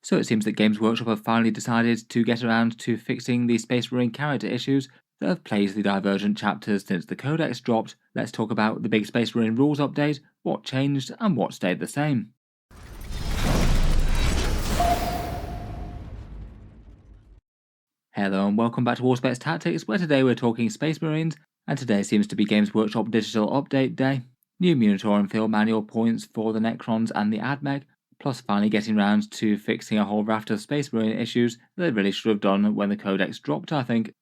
So it seems that Games Workshop have finally decided to get around to fixing the Space Marine character issues that have plagued the Divergent chapters since the Codex dropped. Let's talk about the big Space Marine rules update, what changed and what stayed the same. Hello and welcome back to Auspex Tactics, where today we're talking Space Marines, and today seems to be Games Workshop Digital Update Day. New Minotaur and Field Manual points for the Necrons and the AdMech, plus finally getting round to fixing a whole raft of Space Marine issues that they really should have done when the Codex dropped, I think.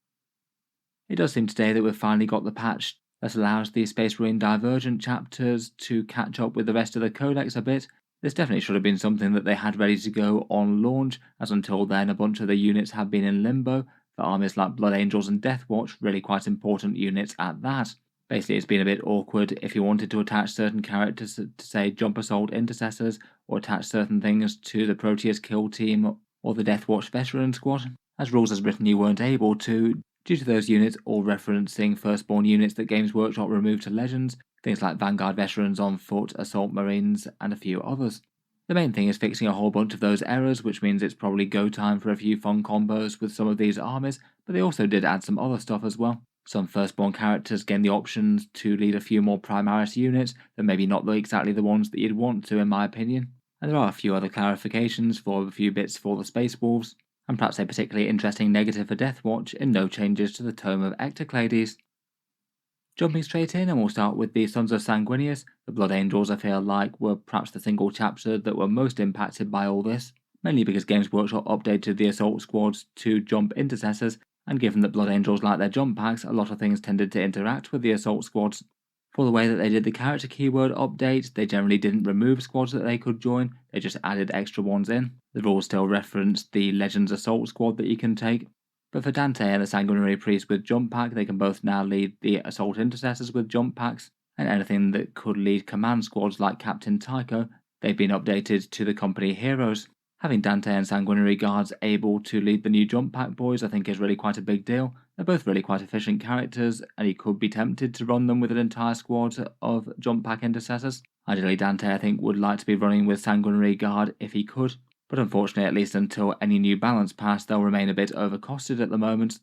It does seem today that we've finally got the patch that allows the Space Marine Divergent chapters to catch up with the rest of the Codex a bit. This definitely should have been something that they had ready to go on launch, as until then a bunch of the units have been in limbo, for armies like Blood Angels and Deathwatch, really quite important units at that. Basically it's been a bit awkward if you wanted to attach certain characters to say Jump Assault Intercessors, or attach certain things to the Proteus Kill Team or the Deathwatch Veteran Squad. As rules as written you weren't able to, due to those units all referencing Firstborn units that Games Workshop removed to Legends, things like Vanguard Veterans on foot, Assault Marines, and a few others. The main thing is fixing a whole bunch of those errors, which means it's probably go time for a few fun combos with some of these armies, but they also did add some other stuff as well. Some Firstborn characters gain the options to lead a few more Primaris units, but maybe not exactly the ones that you'd want to in my opinion. And there are a few other clarifications for a few bits for the Space Wolves, and perhaps a particularly interesting negative for Deathwatch in no changes to the Tome of Ectoclades. Jumping straight in, and we'll start with the Sons of Sanguinius. The Blood Angels, I feel like, were perhaps the single chapter that were most impacted by all this, mainly because Games Workshop updated the Assault Squads to Jump Intercessors, and given that Blood Angels like their jump packs, a lot of things tended to interact with the Assault Squads. For the way that they did the character keyword update, they generally didn't remove squads that they could join, they just added extra ones in. The rules still reference the Legends Assault squad that you can take, but for Dante and the Sanguinary Priest with jump pack, they can both now lead the Assault Intercessors with jump packs, and anything that could lead command squads like Captain Tycho, they've been updated to the company heroes. Having Dante and Sanguinary Guards able to lead the new jump pack boys I think is really quite a big deal. They're both really quite efficient characters, and you could be tempted to run them with an entire squad of jump pack intercessors. Ideally Dante I think would like to be running with Sanguinary Guard if he could, but unfortunately at least until any new balance pass they'll remain a bit overcosted at the moment.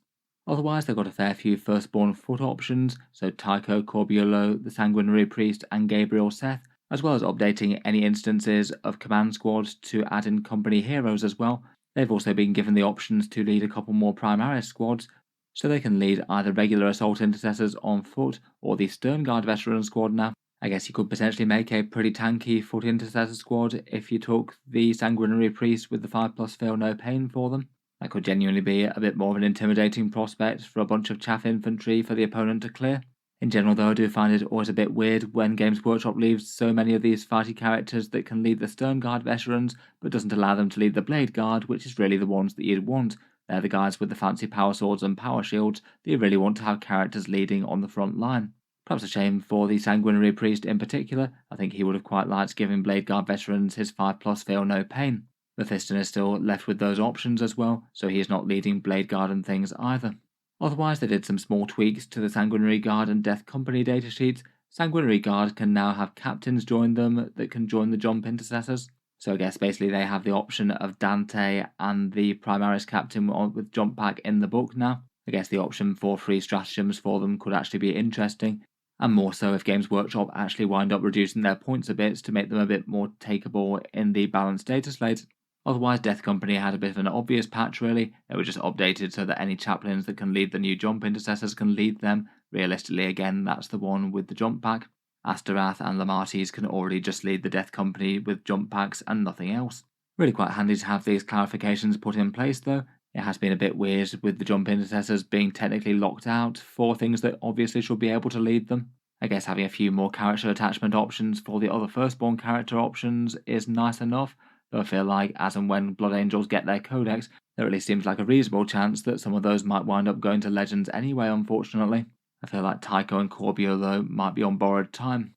Otherwise they've got a fair few firstborn foot options, so Tycho, Corbulo, the Sanguinary Priest and Gabriel Seth, as well as updating any instances of command squads to add in company heroes as well. They've also been given the options to lead a couple more Primaris squads, so they can lead either regular Assault Intercessors on foot or the Sternguard Veteran squad now. I guess you could potentially make a pretty tanky foot intercessor squad if you took the Sanguinary Priest with the 5+ feel no pain for them. That could genuinely be a bit more of an intimidating prospect for a bunch of chaff infantry for the opponent to clear. In general though, I do find it always a bit weird when Games Workshop leaves so many of these fighty characters that can lead the Sternguard veterans, but doesn't allow them to lead the Blade Guard, which is really the ones that you'd want. They're the guys with the fancy power swords and power shields that you really want to have characters leading on the front line. Perhaps a shame for the Sanguinary Priest in particular. I think he would have quite liked giving Blade Guard veterans his 5+ feel no pain. Mephiston is still left with those options as well, so he is not leading Blade Guard and things either. Otherwise, they did some small tweaks to the Sanguinary Guard and Death Company datasheets. Sanguinary Guard can now have captains join them that can join the Jump Intercessors. So I guess basically they have the option of Dante and the Primaris Captain with Jump Pack in the book now. I guess the option for free stratagems for them could actually be interesting, and more so if Games Workshop actually wind up reducing their points a bit to make them a bit more takeable in the balanced data slate. Otherwise, Death Company had a bit of an obvious patch really. It was just updated so that any chaplains that can lead the new jump intercessors can lead them. Realistically, again, that's the one with the jump pack. Asterath and Lamartes can already just lead the Death Company with jump packs and nothing else. Really quite handy to have these clarifications put in place though. It has been a bit weird with the jump intercessors being technically locked out for things that obviously should be able to lead them. I guess having a few more character attachment options for the other firstborn character options is nice enough, though I feel like as and when Blood Angels get their codex, there at least seems like a reasonable chance that some of those might wind up going to Legends anyway, unfortunately. I feel like Tycho and Corbio though might be on borrowed time.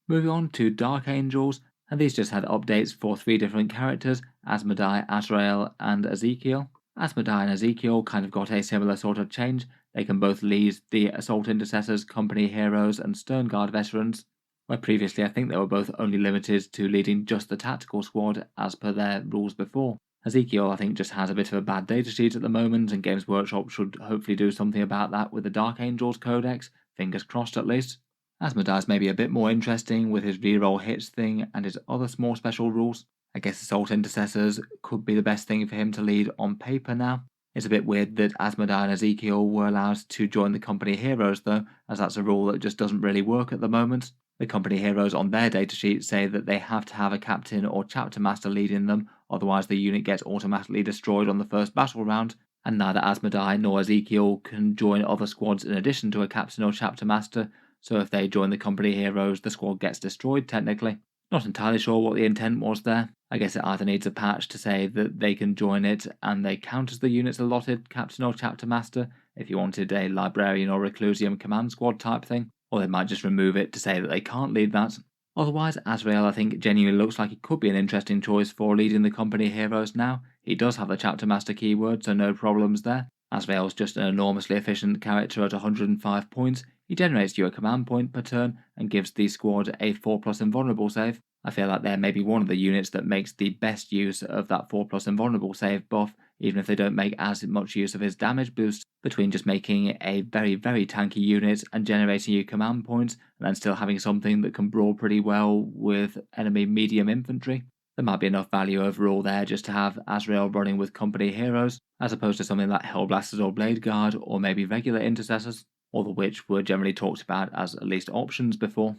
Moving on to Dark Angels, and these just had updates for 3 different characters, Asmodai, Azrael and Ezekiel. Asmodai and Ezekiel kind of got a similar sort of change. They can both lead the Assault Intercessors, Company Heroes and Sternguard Veterans, where previously I think they were both only limited to leading just the tactical squad as per their rules before. Ezekiel I think just has a bit of a bad datasheet at the moment, and Games Workshop should hopefully do something about that with the Dark Angels Codex, fingers crossed at least. Asmodee's maybe a bit more interesting with his reroll hits thing and his other small special rules. I guess Assault Intercessors could be the best thing for him to lead on paper now. It's a bit weird that Asmodee and Ezekiel were allowed to join the company heroes though, as that's a rule that just doesn't really work at the moment. The company heroes on their datasheet say that they have to have a captain or chapter master leading them, otherwise the unit gets automatically destroyed on the first battle round, and neither Asmodee nor Ezekiel can join other squads in addition to a captain or chapter master, so if they join the company heroes the squad gets destroyed technically. Not entirely sure what the intent was there. I guess it either needs a patch to say that they can join it and they count as the unit's allotted captain or chapter master if you wanted a librarian or reclusium command squad type thing, or they might just remove it to say that they can't lead that. Otherwise, Azrael I think genuinely looks like he could be an interesting choice for leading the company heroes now. He does have the chapter master keyword, so no problems there. Azrael's just an enormously efficient character at 105 points. He generates you a command point per turn and gives the squad a 4+ invulnerable save. I feel like they're maybe one of the units that makes the best use of that 4+ invulnerable save buff, even if they don't make as much use of his damage boost, between just making a very, very tanky unit and generating you command points, and then still having something that can brawl pretty well with enemy medium infantry. There might be enough value overall there just to have Azrael running with company heroes, as opposed to something like Hellblasters or Blade Guard, or maybe regular intercessors, all of which were generally talked about as at least options before.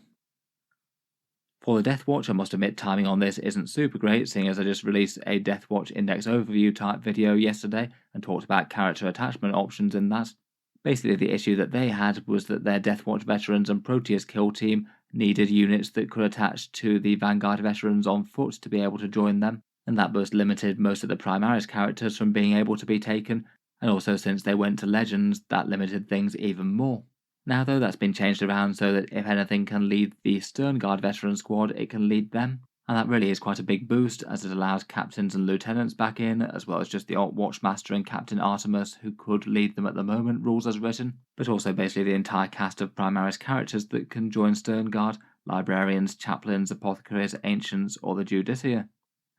For the Deathwatch, I must admit timing on this isn't super great, seeing as I just released a Deathwatch index overview type video yesterday and talked about character attachment options in that. Basically the issue that they had was that their Deathwatch veterans and Proteus kill team needed units that could attach to the Vanguard veterans on foot to be able to join them, and that was limited most of the Primaris characters from being able to be taken, and also since they went to Legends that limited things even more. Now though that's been changed around so that if anything can lead the Sternguard veteran squad, it can lead them, and that really is quite a big boost as it allows captains and lieutenants back in, as well as just the Alt Watchmaster and Captain Artemis who could lead them at the moment, rules as written, but also basically the entire cast of Primaris characters that can join Sternguard, librarians, chaplains, apothecaries, ancients, or the Judicia.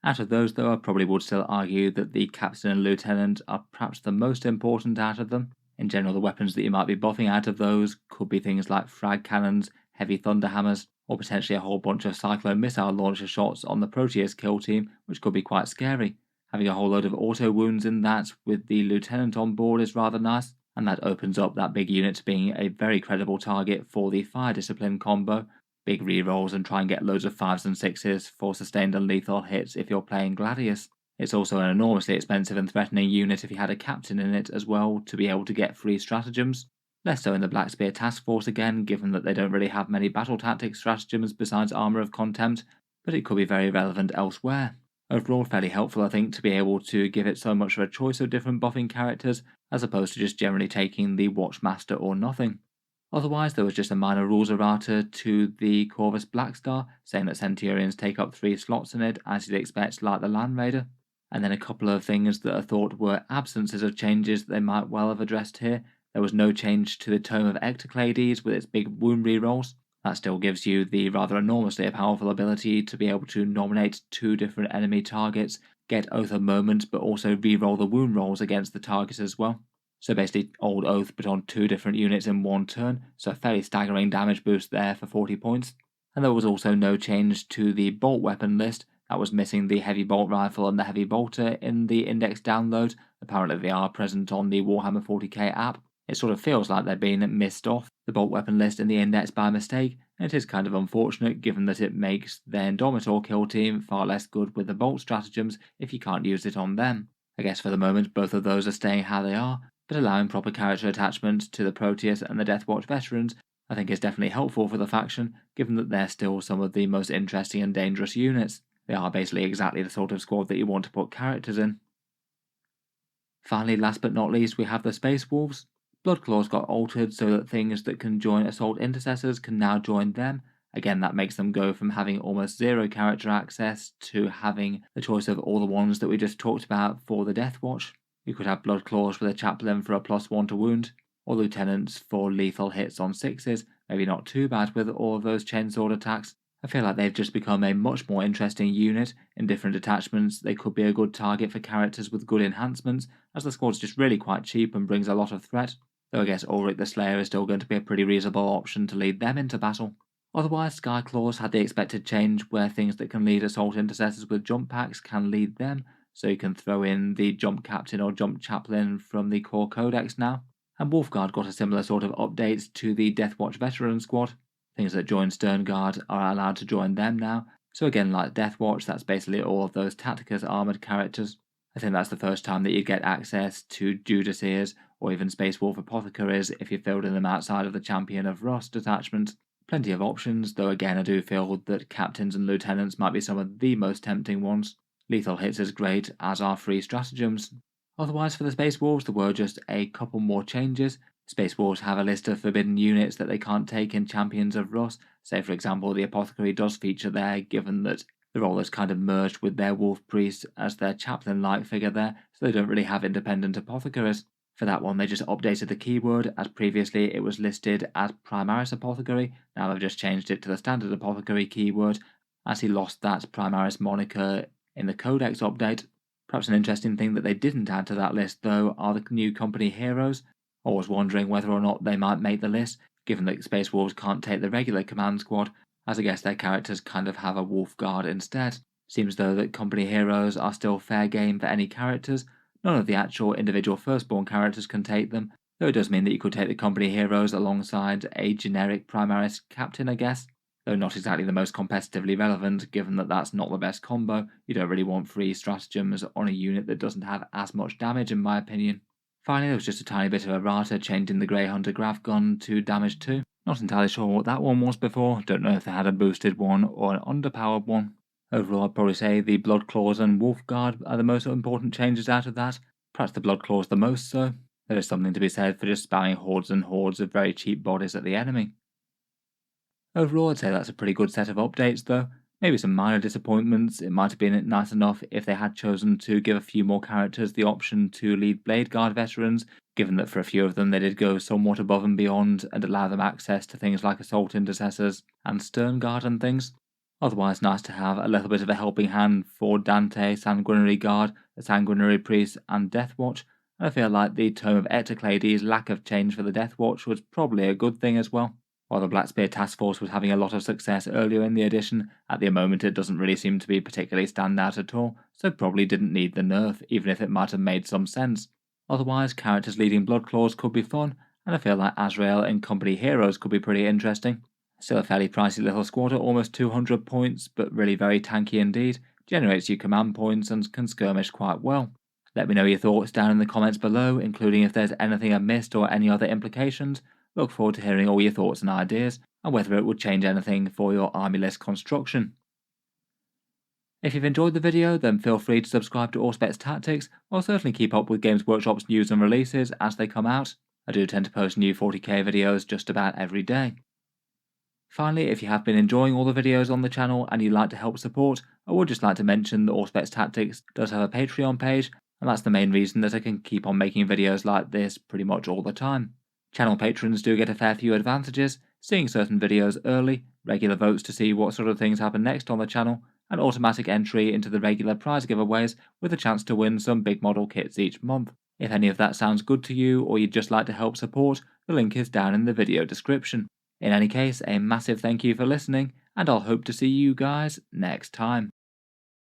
Out of those though, I probably would still argue that the captain and lieutenant are perhaps the most important out of them. In general, the weapons that you might be buffing out of those could be things like frag cannons, heavy thunder hammers, or potentially a whole bunch of cyclone missile launcher shots on the Proteus kill team, which could be quite scary. Having a whole load of auto wounds in that with the lieutenant on board is rather nice, and that opens up that big unit to being a very credible target for the fire discipline combo. Big rerolls and try and get loads of 5s and 6s for sustained and lethal hits if you're playing Gladius. It's also an enormously expensive and threatening unit if you had a captain in it as well to be able to get free stratagems. Less so in the Black Spear Task Force again, given that they don't really have many battle tactics stratagems besides Armour of Contempt, but it could be very relevant elsewhere. Overall, fairly helpful I think to be able to give it so much of a choice of different buffing characters, as opposed to just generally taking the Watchmaster or nothing. Otherwise, there was just a minor rules errata to the Corvus Blackstar, saying that Centurions take up 3 slots in it, as you'd expect, like the Land Raider. And then a couple of things that I thought were absences of changes that they might well have addressed here. There was no change to the Tome of Ectoclades with its big wound rerolls. That still gives you the rather enormously powerful ability to be able to nominate 2 different enemy targets, get Oath of Moment, but also reroll the wound rolls against the target as well. So basically Old Oath but on 2 different units in one turn, so a fairly staggering damage boost there for 40 points. And there was also no change to the bolt weapon list. That was missing the heavy bolt rifle and the heavy bolter in the index download. Apparently they are present on the Warhammer 40K app. It sort of feels like they're being missed off the bolt weapon list in the index by mistake, and it is kind of unfortunate given that it makes their Indomitor kill team far less good with the bolt stratagems if you can't use it on them. I guess for the moment both of those are staying how they are, but allowing proper character attachment to the Proteus and the Deathwatch veterans I think is definitely helpful for the faction, given that they're still some of the most interesting and dangerous units. They are basically exactly the sort of squad that you want to put characters in. Finally, last but not least, we have the Space Wolves. Bloodclaws got altered so that things that can join Assault Intercessors can now join them. Again, that makes them go from having almost 0 character access to having the choice of all the ones that we just talked about for the Deathwatch. You could have Bloodclaws with a Chaplain for a +1 to wound, or Lieutenants for lethal hits on 6s, maybe not too bad with all of those chainsword attacks. I feel like they've just become a much more interesting unit. In different detachments, they could be a good target for characters with good enhancements, as the squad's just really quite cheap and brings a lot of threat. Though I guess Ulrich the Slayer is still going to be a pretty reasonable option to lead them into battle. Otherwise, Skyclaws had the expected change where things that can lead assault intercessors with jump packs can lead them, so you can throw in the jump captain or jump chaplain from the core codex now. And Wolfguard got a similar sort of update to the Deathwatch veteran squad. Things that join Sternguard are allowed to join them now, so again like Deathwatch, that's basically all of those Tacticus armoured characters. I think that's the first time that you get access to Judaseers or even Space Wolf Apothecaries if you filled in them outside of the Champion of Rust detachment. Plenty of options, though again I do feel that captains and lieutenants might be some of the most tempting ones. Lethal hits is great, as are free stratagems. Otherwise for the Space Wolves there were just a couple more changes. Space Wolves have a list of forbidden units that they can't take in Champions of Rust. Say for example the Apothecary does feature there, given that the role is kind of merged with their Wolf Priest as their chaplain-like figure there, so they don't really have independent Apothecaries. For that one they just updated the keyword, as previously it was listed as Primaris Apothecary. Now they've just changed it to the standard Apothecary keyword, as he lost that Primaris moniker in the Codex update. Perhaps an interesting thing that they didn't add to that list though are the new company heroes. I was wondering whether or not they might make the list, given that Space Wolves can't take the regular command squad, as I guess their characters kind of have a wolf guard instead. Seems though that company heroes are still fair game for any characters. None of the actual individual firstborn characters can take them, though it does mean that you could take the company heroes alongside a generic Primaris captain, I guess. Though not exactly the most competitively relevant, given that that's not the best combo. You don't really want free stratagems on a unit that doesn't have as much damage in my opinion. Finally, there was just a tiny bit of errata changing the Grey Hunter Graph Gun to damage 2. Not entirely sure what that one was before, don't know if they had a boosted one or an underpowered one. Overall, I'd probably say the Blood Claws and Wolf Guard are the most important changes out of that. Perhaps the Blood Claws the most so. There is something to be said for just spamming hordes and hordes of very cheap bodies at the enemy. Overall, I'd say that's a pretty good set of updates though. Maybe some minor disappointments. It might have been nice enough if they had chosen to give a few more characters the option to lead Blade Guard veterans, given that for a few of them they did go somewhat above and beyond and allow them access to things like Assault Intercessors and Stern Guard and things. Otherwise, nice to have a little bit of a helping hand for Dante, Sanguinary Guard, the Sanguinary Priest and Deathwatch, and I feel like the Tome of Ectoclades' lack of change for the Deathwatch was probably a good thing as well. While the Black Spear Task Force was having a lot of success earlier in the edition, at the moment it doesn't really seem to be particularly stand out at all, so probably didn't need the nerf, even if it might have made some sense. Otherwise, characters leading Blood Claws could be fun, and I feel like Azrael and company heroes could be pretty interesting. Still a fairly pricey little squad at almost 200 points, but really very tanky indeed, generates you command points and can skirmish quite well. Let me know your thoughts down in the comments below, including if there's anything I missed or any other implications. Look forward to hearing all your thoughts and ideas, and whether it would change anything for your army list construction. If you've enjoyed the video, then feel free to subscribe to Auspex Tactics. I'll certainly keep up with Games Workshop's news and releases as they come out. I do tend to post new 40k videos just about every day. Finally, if you have been enjoying all the videos on the channel and you'd like to help support, I would just like to mention that Auspex Tactics does have a Patreon page, and that's the main reason that I can keep on making videos like this pretty much all the time. Channel patrons do get a fair few advantages, seeing certain videos early, regular votes to see what sort of things happen next on the channel, and automatic entry into the regular prize giveaways with a chance to win some big model kits each month. If any of that sounds good to you or you'd just like to help support, the link is down in the video description. In any case, a massive thank you for listening, and I'll hope to see you guys next time.